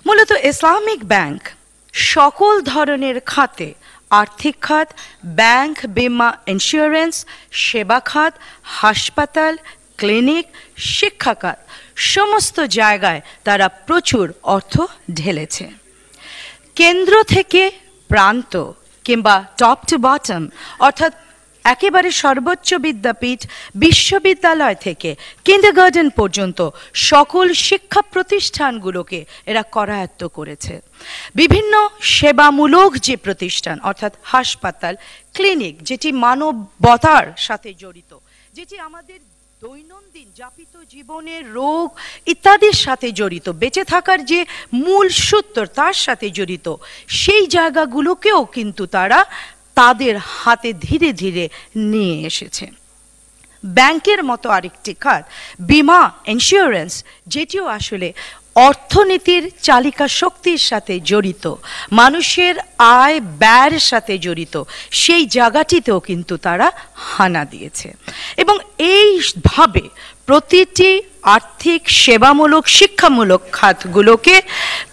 মূলত Islamic bank সকল ধরনের খাতে, আর্থিক খাত, ব্যাংক, বীমা, ইন্স্যুরেন্স, সেবা খাত, হাসপাতাল, ক্লিনিক, শিক্ষা খাত, সমস্ত জায়গায় তারা প্রচুর অর্থ ঢেলেছে। কেন্দ্র থেকে প্রান্ত কিংবা টপ টু বটম, অর্থাৎ একেবারে সর্বোচ্চ বিদ্যাপীঠ, বিশ্ববিদ্যালয় থেকে কিন্ডারগার্টেন পর্যন্ত সকল শিক্ষা প্রতিষ্ঠানগুলোকে এরা করায়ত্ত করেছে। বিভিন্ন সেবামূলক যে প্রতিষ্ঠান, অর্থাৎ হাসপাতাল, ক্লিনিক, যেটি মানবতার সাথে জড়িত, যেটি আমাদের দৈনন্দিন যাপিত জীবনের রোগ ইত্যাদির সাথে জড়িত, বেঁচে থাকার যে মূল সূত্র তার সাথে জড়িত, সেই জায়গাগুলোকেও কিন্তু তারা তাদের হাতে ধীরে ধীরে নিয়ে এসেছে। ব্যাংকের মতো আরেকটি খাত বীমা, ইন্স্যুরেন্স, যেটিও আসলে অর্থনীতির চালিকা শক্তির সাথে জড়িত, মানুষের আয় ব্যয়ের সাথে জড়িত, সেই জায়গাটিতেও কিন্তু তারা হানা দিয়েছে। এবং এইভাবে প্রতিটি আর্থিক, সেবামূলক, শিক্ষামূলক খাতগুলোকে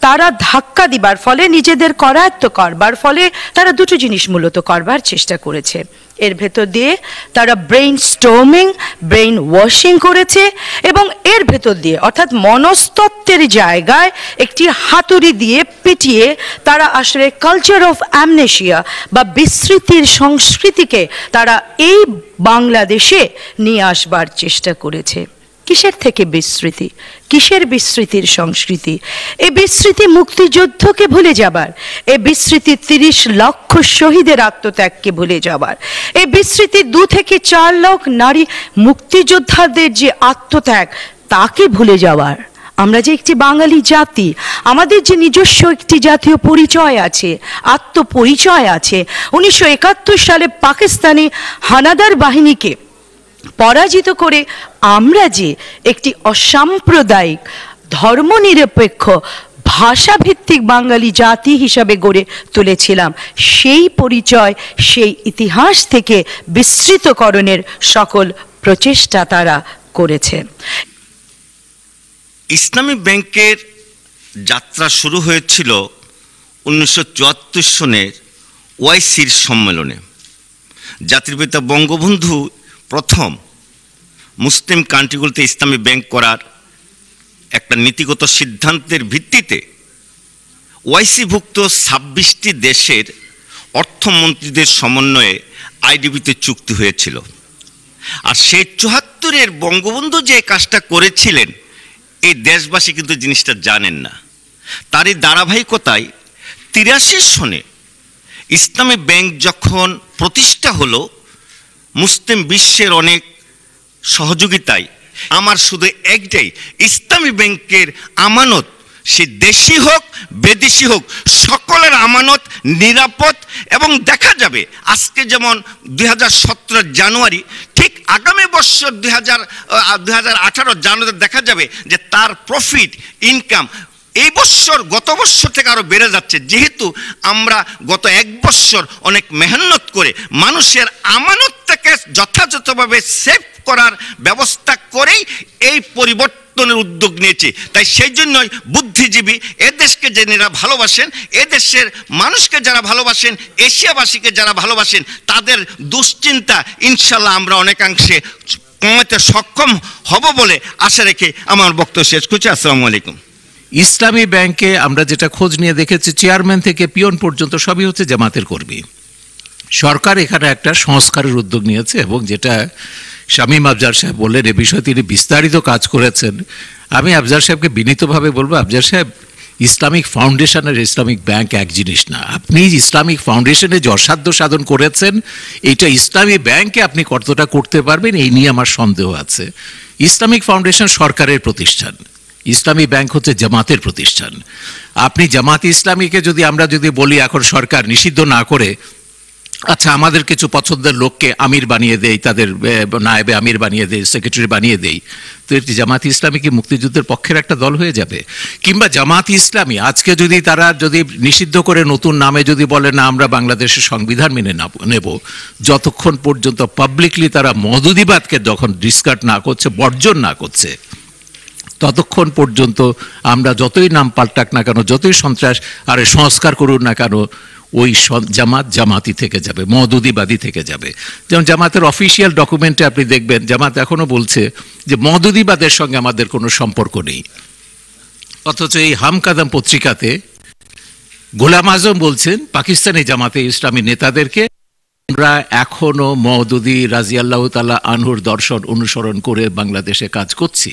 তারা ধাক্কা দিবার ফলে, নিজেদের করায়ত্ত করবার ফলে তারা দুটো জিনিস মূলত করবার চেষ্টা করেছে। এর ভেতর দিয়ে তারা ব্রেইন স্টর্মিং, ব্রেইন ওয়াশিং করেছে, এবং এর ভেতর দিয়ে অর্থাৎ মনস্তত্ত্বের জায়গায় একটি হাতুড়ি দিয়ে পিটিয়ে তারা আসলে কালচার অফ অ্যামনেশিয়া বা বিস্মৃতির সংস্কৃতিকে তারা এই বাংলাদেশে নিয়ে আসবার চেষ্টা করেছে। কিসের থেকে বিস্মৃতি? কিসের বিস্মৃতির সংস্কৃতি? এই বিস্মৃতি মুক্তিযুদ্ধকে ভুলে যাবার, এই বিস্মৃতি 30 লক্ষ শহীদের আত্মত্যাগকে ভুলে যাবার, এই বিস্মৃতি 2 থেকে 4 লাখ নারী মুক্তিযোদ্ধাদের যে আত্মত্যাগ তাকে ভুলে যাওয়ার। আমরা যে একটি বাঙালি জাতি, আমাদের যে নিজস্ব একটি জাতীয় পরিচয় আছে, আত্মপরিচয় আছে, 1971 সালে পাকিস্তানি হানাদার বাহিনীকে পরাজিত করে আমরা যে একটি অসাম্প্রদায়িক, ধর্মনিরপেক্ষ, ভাষাভিত্তিক বাঙালি জাতি হিসাবে গড়ে তুলেছিলাম, সেই পরিচয়, সেই ইতিহাস থেকে বিস্মৃতকরণের সকল প্রচেষ্টা তারা করেছে। ইসলামী ব্যাংকের যাত্রা শুরু হয়েছিল 1974 সনের ওআইসির সম্মেলনে। জাতির পিতা বঙ্গবন্ধু প্রথম মুসলিম কান্ট্রিগুলোতে ইসলামী ব্যাংক করার একটা নীতিগত সিদ্ধান্তের ভিত্তিতে ওআইসিভুক্ত 26টি দেশের অর্থমন্ত্রীদের সমন্বয়ে আইডিবিতে চুক্তি হয়েছিল। আর সেই 74-এর বঙ্গবন্ধু যে কাজটা করেছিলেন, এই দেশবাসী কিন্তু জিনিসটা জানেন না। তারই ধারাবাহিকতায় 83 সনে ইসলামী ব্যাংক যখন প্রতিষ্ঠা হলো, মুসলিম বিশ্বের অনেক সহযোগিতায় আমার শুধু একটাই, ইসলামী ব্যাংকের আমানত, সে দেশি হোক বিদেশি হোক, সকলের আমানত নিরাপদ। এবং দেখা যাবে আজকে যেমন 2017 জানুয়ারি, ঠিক আগামী বছর 2018 জানুয়ারি দেখা যাবে যে তার প্রফিট ইনকাম এই বছর গত বছর থেকে আরো বেড়ে যাচ্ছে, যেহেতু আমরা গত 1 বছর অনেক মেহনত করে মানুষের আমানতটাকে যথাযথভাবে সেভ করার ব্যবস্থা করেই এই পরিবর্তনের উদ্যোগ নিয়েছি। তাই সেই জন্যই বুদ্ধিজীবী এ দেশকে যারা ভালোবাসেন, এ দেশের মানুষকে যারা ভালোবাসেন, এশিয়াবাসীকে যারা ভালোবাসেন, তাদের দুশ্চিন্তা ইনশাল্লাহ আমরা অনেকাংশে কমাতে সক্ষম হব বলে আশা রেখে আমার বক্তব্য শেষ করছি। আসসালামু আলাইকুম। ইসলামী ব্যাংকে আমরা যেটা খোঁজ নিয়ে দেখেছি, চেয়ারম্যান থেকে পিয়ন পর্যন্ত সবই হচ্ছে জামাতের কর্মী। সরকার এখানে একটা সংস্কারের উদ্যোগ নিয়েছে, এবং যেটা শামীম আফজার সাহেব বললেন, এ বিষয়ে তিনি বিস্তারিত কাজ করেছেন। আমি আফজার সাহেবকে বিনীতভাবে বলবো, আফজার সাহেব, ইসলামিক ফাউন্ডেশন আর ইসলামিক ব্যাংক এক জিনিস না। আপনি ইসলামিক ফাউন্ডেশনে যে অসাধ্য সাধন করেছেন, এইটা ইসলামী ব্যাংকে আপনি কতটা করতে পারবেন এই নিয়ে আমার সন্দেহ আছে। ইসলামিক ফাউন্ডেশন সরকারের প্রতিষ্ঠান, ইসলামী ব্যাংক হচ্ছে জামাতের প্রতিষ্ঠান। আপনি জামাত ইসলামীকে আমরা যদি বলি এখন সরকার নিষিদ্ধ না করে, আচ্ছা আমাদের কিছু পছন্দের লোককে আমির বানিয়ে দেই, তাদের নায়েবে আমির বানিয়ে দেই, সেক্রেটারি বানিয়ে দেই, তো এটি জামাত ইসলামী কি মুক্তিযুদ্ধের পক্ষের একটা দল হয়ে যাবে? কিংবা জামাত ইসলামী আজকে তারা নিষিদ্ধ করে নতুন নামে বলে না আমরা বাংলাদেশের সংবিধান মেনে নেব, যতক্ষণ পর্যন্ত পাবলিকলি তারা মওদুদিবাদকে যখন ডিসকার্ড না করছে, বর্জন না করছে, ততক্ষণ পর্যন্ত আমরা যতই নাম পাল্টাক না কেন, যতই সন্ত্রাস আর সংস্কার করুন না কেন, ওই জামাতি থেকে যাবে, মওদুদিবাদী থেকে যাবে। যেমন জামাতের অফিসিয়াল ডকুমেন্টে আপনি দেখবেন জামাত এখনো বলছে যে মওদুদিবাদের সঙ্গে আমাদের কোনো সম্পর্ক নেই, অথচ এই হামকাদাম পত্রিকাতে গোলাম আজম বলছেন পাকিস্তানি জামাতে ইসলামী নেতাদেরকে আমরা এখনো মওদুদি রাজিয়াল্লাহু তাআলা আনহুর দর্শন অনুসরণ করে বাংলাদেশে কাজ করছি।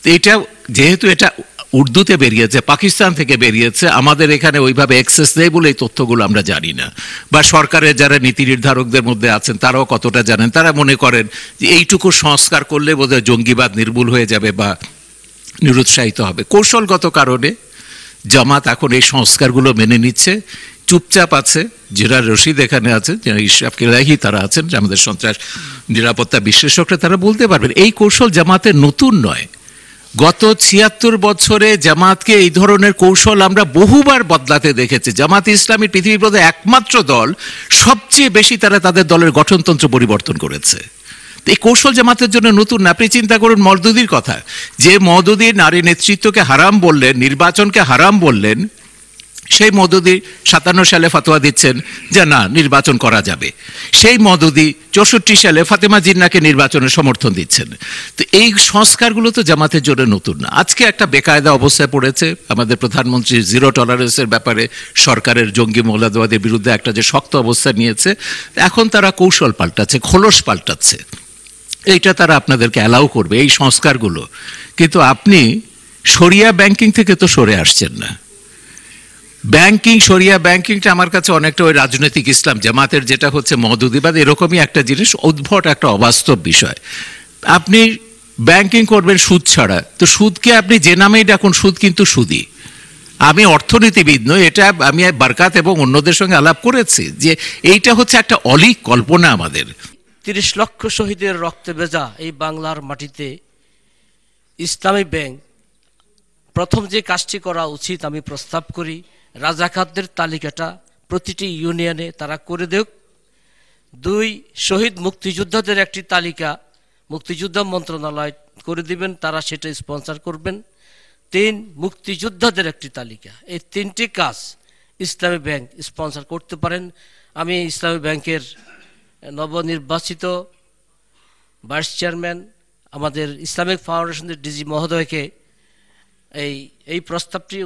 তো এটা যেহেতু এটা উর্দুতে বেরিয়েছে, পাকিস্তান থেকে বেরিয়েছে, আমাদের এখানে ওইভাবে অ্যাক্সেস নেই বলে এই তথ্যগুলো আমরা জানি না, বা সরকারের যারা নীতি নির্ধারকদের মধ্যে আছেন তারাও কতটা জানেন। তারা মনে করেন যে এইটুকু সংস্কার করলে বোধহয় জঙ্গিবাদ নির্মূল হয়ে যাবে বা নিরুৎসাহিত হবে। কৌশলগত কারণে জামাত এখন এই সংস্কারগুলো মেনে নিচ্ছে, চুপচাপ আছে। যারা রশিদ এখানে আছেন, যারা ইশরাফ কিলাহি তারা আছেন, আমাদের সন্ত্রাস নিরাপত্তা বিশ্লেষকরা, তারা বলতে পারবেন এই কৌশল জামাতের নতুন নয়। গত ৭৬ বছরে জামাতকে এই ধরনের কৌশল আমরা বহুবার বদলাতে দেখেছি। জামাত ইসলামী পৃথিবীর মধ্যে একমাত্র দল, সবচেয়ে বেশি তারা তাদের দলের গঠনতন্ত্র পরিবর্তন করেছে। এই কৌশল জামাতের জন্য নতুন না। আপনি চিন্তা করুন মওদুদির কথা, যে মওদুদি নারী নেতৃত্বকে হারাম বললেন, নির্বাচনকে হারাম বললেন, সেই মওদুদি ৫৭ সালে ফতোয়া দিচ্ছেন যে না, নির্বাচন করা যাবে। সেই মওদুদি ৬৪ সালে ফাতেমা জিন্নাহকে নির্বাচনের সমর্থন দিচ্ছেন। তো এই সংস্কারগুলো তো জামাতের জন্য নতুন না। আজকে একটা বেকায়দা অবস্থায় পড়েছে আমাদের প্রধানমন্ত্রী, জিরো টলারেন্সের ব্যাপারে সরকারের জঙ্গি মৌলবাদের বিরুদ্ধে একটা যে শক্ত অবস্থা নিয়েছে, এখন তারা কৌশল পাল্টাচ্ছে, খোলস পাল্টাচ্ছে। এইটা তারা আপনাদেরকে অ্যালাউ করবে, এই সংস্কারগুলো। কিন্তু আপনি শরিয়া ব্যাংকিং থেকে তো সরে আসছেন না। ব্যাংকিং, শরিয়া ব্যাংকিংটা আমার কাছে অনেকটা ওই রাজনৈতিক ইসলাম, জামাতের যেটা হচ্ছে মওদুদিবাদ, এরকমই একটা জিনিস, উদ্ভট একটা অবাস্তব বিষয়। আপনি ব্যাংকিং করবেন সুদ ছাড়া, তো সুদকে আপনি যে নামেই ডাকুন, সুদ কিন্তু সুদই। আমি অর্থনীতিবিদ নই, এটা আমি বারকাত এবং অন্যদের সঙ্গে আলাপ করেছি যে এইটা হচ্ছে একটা অলীক কল্পনা আমাদের। ৩০ লক্ষ শহীদের রক্তে ভেজা এই বাংলার মাটিতে ইসলামী ব্যাংক প্রথম যে কাজটি করা উচিত আমি প্রস্তাব করি, রাজাকারদের তালিকাটা প্রতিটি ইউনিয়নে তারা করে দেখ। ২, শহীদ মুক্তিযোদ্ধাদের একটি তালিকা মুক্তিযোদ্ধা মন্ত্রণালয় করে দিবেন, তারা সেটা স্পন্সর করবেন। ৩, মুক্তিযোদ্ধাদের একটি তালিকা। এই ৩টি কাজ ইসলামী ব্যাংক স্পন্সর করতে পারেন। আমি ইসলামী ব্যাংকের নবনির্বাচিত ভাইস চেয়ারম্যান আমাদের ইসলামিক ফাউন্ডেশনের ডিজি মহোদয়কে এই প্রস্তাবটি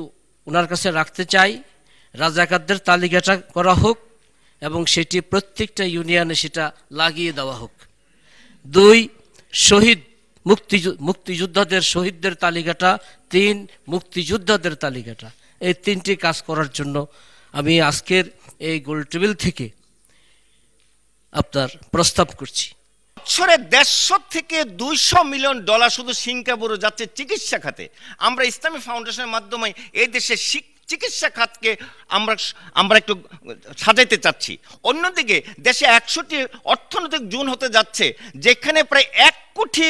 ওনার কাছে রাখতে চাই। রাজাকারদের তালিকাটা করা হোক এবং সেটি প্রত্যেকটা ইউনিয়নে সেটা লাগিয়ে দেওয়া হোক। ২, শহীদ মুক্তিযোদ্ধাদের শহীদদের তালিকাটা। ৩, মুক্তিযোদ্ধাদের তালিকাটা। এই ৩টি কাজ করার জন্য আমি আজকের এই গোল টেবিল থেকে আপনার প্রস্তাব করছি। বছরে ১৫০ থেকে ২০০ মিলিয়ন ডলার শুধু সিঙ্গাপুরে যাচ্ছে চিকিৎসা খাতে। আমরা ইসলামী ফাউন্ডেশনের মাধ্যমে এই দেশের চিকিৎসা খাতকে আমরা একটু সাজাইতে চাচ্ছি। অন্যদিকে দেশে ১০০টি অর্থনৈতিক জোন হতে যাচ্ছে, যেখানে প্রায় ১ কোটি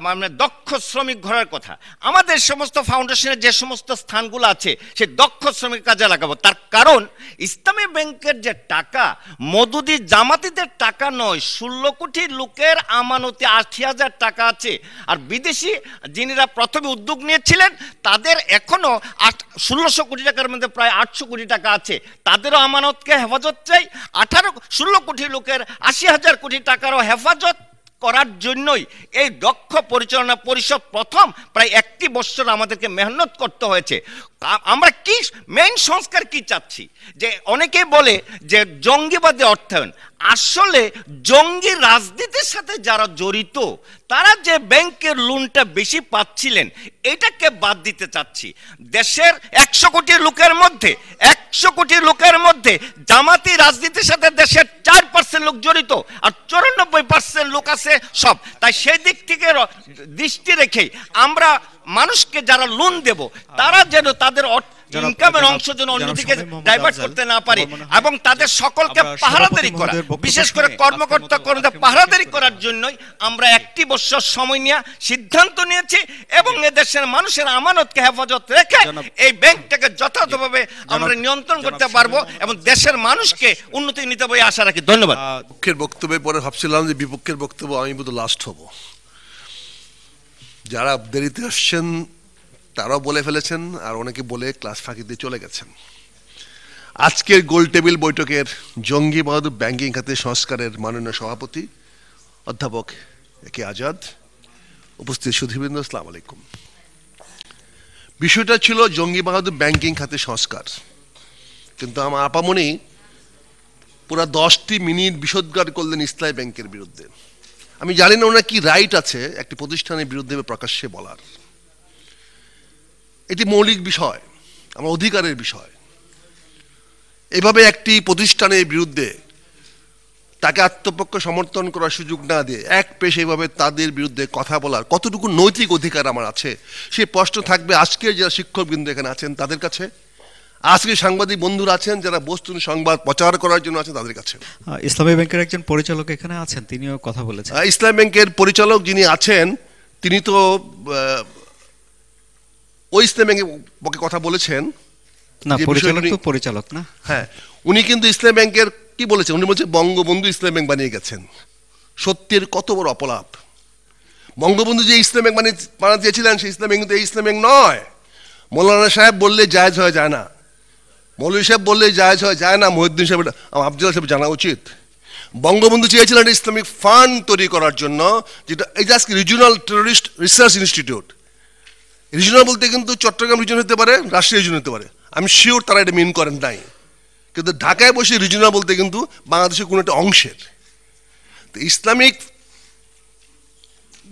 মানে দক্ষ শ্রমিক ঘরের কথা। আমাদের সমস্ত ফাউন্ডেশনের যে সমস্ত স্থানগুলো আছে সে দক্ষ শ্রমিক কাজে লাগাবো। তার কারণ ইসলামী ব্যাংকের যে টাকা মওদুদি জামাতিদের টাকা নয়, ১৬ কোটি লোকের আমানতে ৮০,০০০ টাকা আছে। আর বিদেশি যিনিরা প্রথমে উদ্যোগ নিয়েছিলেন তাদের এখনো ১৬০০ কোটি টাকার মধ্যে প্রায় ৮০০ কোটি টাকা আছে। তাদেরও আমানতকে হেফাজত চাই। ১৬ কোটি লোকের ৮০,০০০ কোটি টাকারও হেফাজত করার জন্যই এই দক্ষ পরিচালনা পরিষদ প্রথম প্রায় ১টি বছর আমাদেরকে মেহনত করতে হয়েছে। আমরা কি মেইন সংস্কার কি চাচ্ছি, যে অনেকেই বলে যে জঙ্গিবাদী অর্থায়ন। আসলে জঙ্গি রাজনীতির সাথে যারা জড়িত তারা যে ব্যাংকের লোনটা বেশি পাচ্ছিলেন এটাকে বাদ দিতে চাচ্ছি। দেশের ১০০ কোটি লোকের মধ্যে জামাতি রাজনীতির সাথে দেশের ৪% লোক জড়িত, আর ৯৪% লোক আছে সব। তাই সেই দিক থেকে দৃষ্টি রেখে আমরা মানুষকে যারা লোন দেব তারা যেন তাদের ইনকামের অংশ যেন অন্যদিকে ডাইভার্ট করতে না পারে, এবং তাদের সকলকে পাহারাদারি করা, বিশেষ করে কর্মকর্তা পাহারাদারি করার জন্যই আমরা ১টি বছর সময় নিয়ে সিদ্ধান্ত নিয়েছি, এবং এদেশের মানুষের আমানতকে হেফাজত রেখে এই ব্যাংকটাকে যথাযথভাবে আমরা নিয়ন্ত্রণ করতে পারবো এবং দেশের মানুষকে উন্নতি নিতে বলে আশা রাখি। ধন্যবাদ। পক্ষের বক্তব্যের পরে ভাবছিলাম যে বিপক্ষের বক্তব্য আমি বোধহয় লাস্ট হব। যারা দেরিতে আসছেন তারাও বলে ফেলেছেন, আর অনেকে বলে ক্লাস ফাঁকি দিয়ে চলে গেছেন। আজকের গোল টেবিল বৈঠকের জঙ্গি বাহাদুর ব্যাংকিং খাতে সংস্কারের মাননীয় সভাপতি অধ্যাপক একে আজাদ, উপস্থিত সুধীবৃন্দ, আসসালামু আলাইকুম। বিষয়টা ছিল জঙ্গি বাহাদুর ব্যাংকিং খাতে সংস্কার, কিন্তু আমার আপামনি পুরা 10টি মিনিট বিষোদ্গার করলেন ইসলামী ব্যাংকের বিরুদ্ধে। আমি জানি না ওনার কি রাইট আছে একটি প্রতিষ্ঠানের বিরুদ্ধে প্রকাশ্যে বলার। এটি মৌলিক বিষয়, আমার অধিকারের বিষয়। এভাবে একটি প্রতিষ্ঠানের বিরুদ্ধে তাকে আত্মপক্ষ সমর্থন করার সুযোগ না দিয়ে এক পেশে এভাবে তাদের বিরুদ্ধে কথা বলার কতটুকু নৈতিক অধিকার আমার আছে, সেই প্রশ্ন থাকবে আজকের যারা শিক্ষকবৃন্দ এখানে আছেন তাদের কাছে, আজকে সাংবাদিক বন্ধুরা আছেন যারা বস্তুন সংবাদ প্রচার করার জন্য আছেন তাদের কাছে। ইসলামী ব্যাংকের একজন পরিচালক এখানে আছেন, তিনিও কথা বলেছেন। ইসলামী ব্যাংকের পরিচালক যিনি আছেন তিনি তো ওই ইসলামী ব্যাংকের পক্ষে কথা বলেছেন না, পরিচালক তো পরিচালক না। হ্যাঁ, উনি কিন্তু ইসলামী ব্যাংকের কি বলেছেন, উনি বলছেন বঙ্গবন্ধু ইসলামী ব্যাংক বানিয়ে গেছেন। সত্যের কত বড় অপলাপ! বঙ্গবন্ধু যে ইসলামী ব্যাংক বানাতে চেয়েছিলেন সেই ইসলামী ব্যাংক কিন্তু এই ইসলামী ব্যাংক নয়। মৌলানা সাহেব বললে জায়েজ হয়ে যায় না, মৌলভী সাহেব বললে জায়েজ হয়ে যায় না, মহিউদ্দিন সাহেব, আফজাল সাহেব জানা উচিত। বঙ্গবন্ধু চেয়েছিলেন ইসলামিক ফান্ড তৈরি করার জন্য, যেটা এই যে আজকে regional terrorist research institute. Regional বলতে কিন্তু চট্টগ্রাম রিজন হতে পারে, রাজশাহী রিজন হতে পারে, আমি শিওর তারা এটা মিন করেন নাই। কিন্তু ঢাকায় বসে রিজিওনাল বলতে কিন্তু বাংলাদেশের কোনো একটা অংশের। তো ইসলামিক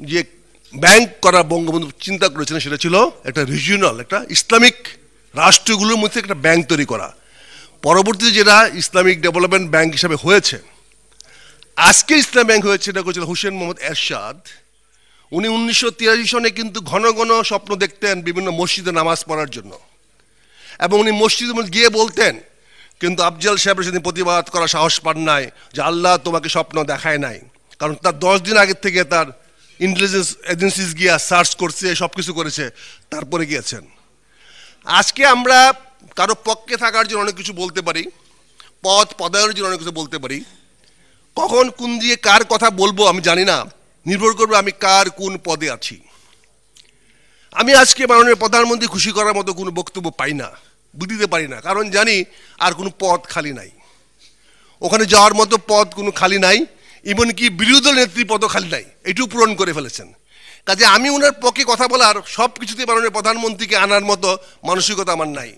যে ব্যাংক করা বঙ্গবন্ধু চিন্তা করেছিলেন সেটা ছিল একটা রিজিওনাল, একটা ইসলামিক রাষ্ট্রগুলোর মধ্যে একটা ব্যাংক তৈরি করা। পরবর্তীতে যেটা ইসলামিক ডেভেলপমেন্ট ব্যাংক হিসাবে হয়েছে, আজকে ইসলাম ব্যাংক হয়েছে, এটা করেছিল হুসেন মোহাম্মদ এরশাদ। উনি 1983 সনে কিন্তু ঘন ঘন স্বপ্ন দেখতেন বিভিন্ন মসজিদে নামাজ পড়ার জন্য, এবং উনি মসজিদে গিয়ে বলতেন, কিন্তু আফজাল সাহেবের সেদিন প্রতিবাদ করা সাহস পান নাই যে আল্লাহ তোমাকে স্বপ্ন দেখায় নাই, কারণ তার 10 দিন আগের থেকে তার ইন্টেলিজেন্স এজেন্সিস গিয়া সার্চ করছে, সব কিছু করেছে, তারপরে গিয়েছেন। আজকে আমরা কারো পক্ষে থাকার জন্য অনেক কিছু বলতে পারি, পদায়নের জন্য অনেক কিছু বলতে পারি। কখন কোন দিয়ে কার কথা বলবো আমি জানি না, নির্ভর করবে আমি কার কোন পদে আছি। আমি আজকে মাননীয় প্রধানমন্ত্রী খুশি করার মতো কোনো বক্তব্য পাই না, বুঝতে পারি না, কারণ জানি আর কোনো পদ খালি নাই, ওখানে যাওয়ার মতো পদ কোনো খালি নাই, ইভেন কি বিরোধী দল নেত্রী পদও খালি নাই, এটুকু পূরণ করে ফেলেছেন। কাজে আমি ওনার পক্ষে কথা বলার, সব কিছুতে মাননীয় প্রধানমন্ত্রীকে আনার মতো মানসিকতা আমার নাই,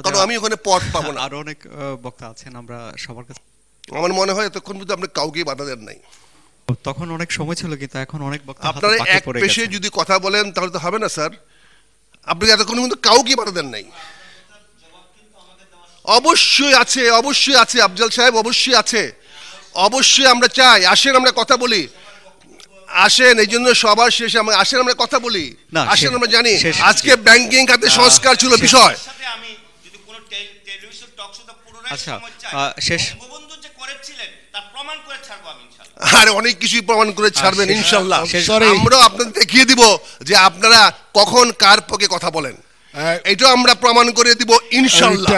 কারণ আমি ওখানে পদ পাবো না। আরো অনেক বক্তা আছেন, আমরা সবার কাছে, আমার মনে হয় এতক্ষণ পর্যন্ত আপনি কাউকে বাধা দেন নাই। তখন অনেক সময় ছিল, কিন্তু এখন অনেক বক্তা আপনারা এক পেশে যদি কথা বলেন তাহলে তো হবে না স্যার। আপনি এতক্ষণ কিন্তু কাউকে বাধা দেন নাই। অবশ্যই আছে, অবশ্যই আছে আফজাল সাহেব, অবশ্যই আছে, অবশ্যই আমরা চাই, আসেন আমরা কথা বলি, আসেন, এই জন্য সবার শেষে আসেন আমরা কথা বলি, আসেন আমরা জানি আজকে ব্যাংকিং খাতে সংস্কার ছিল বিষয়। আচ্ছা, শেষ আর অনেক কিছুই প্রমাণ করে ছাড়বেন ইনশাআল্লাহ। আমরাও আপনাদের দেখিয়ে দিব যে আপনারা কখন কার পক্ষে কথা বলেন, এটাও আমরা প্রমাণ করে দিব ইনশাআল্লাহ।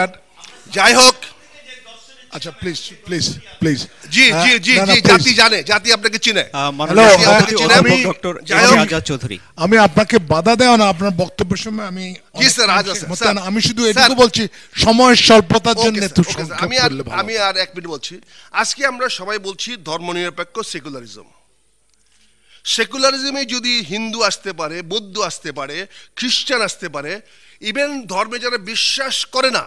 যাই হোক, আচ্ছা প্লিজ প্লিজ প্লিজ, জি জি জি জি, জাতি জানে, জাতি আপনাকে চিনে। আমি আপনাকে বাধা দেওয়া না আপনার বক্তব্যের সময়, আমি শুধু এটুকু বলছি সময় স্বল্পতার জন্য। আমি আর 1 মিনিট বলছি। আজকে আমরা সবাই বলছি ধর্মনিরপেক্ষ সেকুলারিজম। সেকুলারিজমে যদি হিন্দু আসতে পারে, বৌদ্ধ আসতে পারে, খ্রিস্টান আসতে পারে, ইভেন ধর্মে যারা বিশ্বাস করে না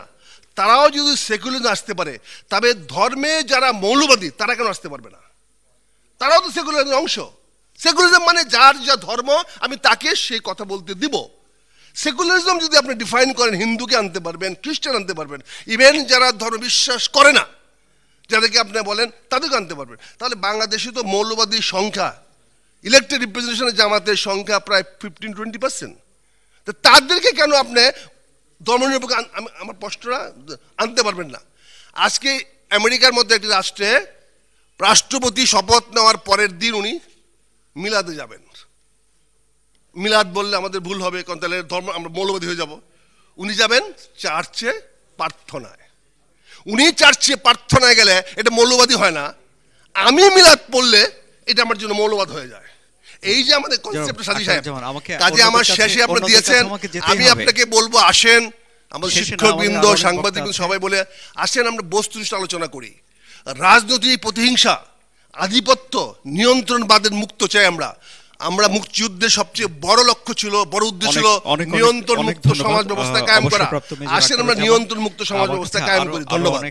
তারাও যদি সেকুলারিজম আসতে পারে, তবে ধর্মে যারা মৌলবাদী তারা কেন আসতে পারবে না? তারাও তো সেকুলারিজমের অংশ। সেকুলারিজম মানে যার যা ধর্ম আমি তাকে সেই কথা বলতে দিব। সেকুলারিজম যদি আপনি ডিফাইন করেন, হিন্দুকে আনতে পারবেন, খ্রিস্টান আনতে পারবেন, ইভেন যারা ধর্ম বিশ্বাস করে না যাদেরকে আপনি বলেন তাদেরকে আনতে পারবেন। তাহলে বাংলাদেশে তো মৌলবাদীর সংখ্যা, ইলেকটেড রিপ্রেজেন্টেশনের জামাতের সংখ্যা প্রায় 15-20%। তো তাদেরকে কেন আপনি ধর্মনিরপেক্ষ, আমার প্রশ্নটা আনতে পারবেন না? আজকে আমেরিকার মধ্যে একটি রাষ্ট্রে রাষ্ট্রপতি শপথ নেওয়ার পরের দিন উনি মিলাদে যাবেন। মিলাদ বললে আমাদের ভুল হবে, কারণ তাহলে ধর্ম আমরা মৌলবাদী হয়ে যাব। উনি যাবেন চার্চে প্রার্থনায়। উনি চার্চে প্রার্থনায় গেলে এটা মৌলবাদী হয় না, আমি মিলাদ পড়লে এটা আমার জন্য মৌলবাদ হয়ে যায়। এই যে আমাদের কনসেপ্ট সাজি সাহেব, আমাকে কাজে আমার শেষে আপনি দিয়েছেন, আমি আপনাকে বলবো আসেন আমাদের শিক্ষকবৃন্দ, সাংবাদিকবৃন্দ সবাই বলে আসেন আমরা বস্তুনিষ্ঠ আলোচনা করি। রাজনৈতিক প্রতিহিংসা, আধিপত্য, নিয়ন্ত্রণবাদের মুক্ত চাই আমরা। আমরা মুক্তিযুদ্ধের সবচেয়ে বড় লক্ষ্য ছিল, বড় উদ্দেশ্য ছিল নিয়ন্ত্রণ মুক্ত সমাজ ব্যবস্থা কায়েম করা। আসেন আমরা নিয়ন্ত্রণ মুক্ত সমাজ ব্যবস্থা কায়েম করি। ধন্যবাদ।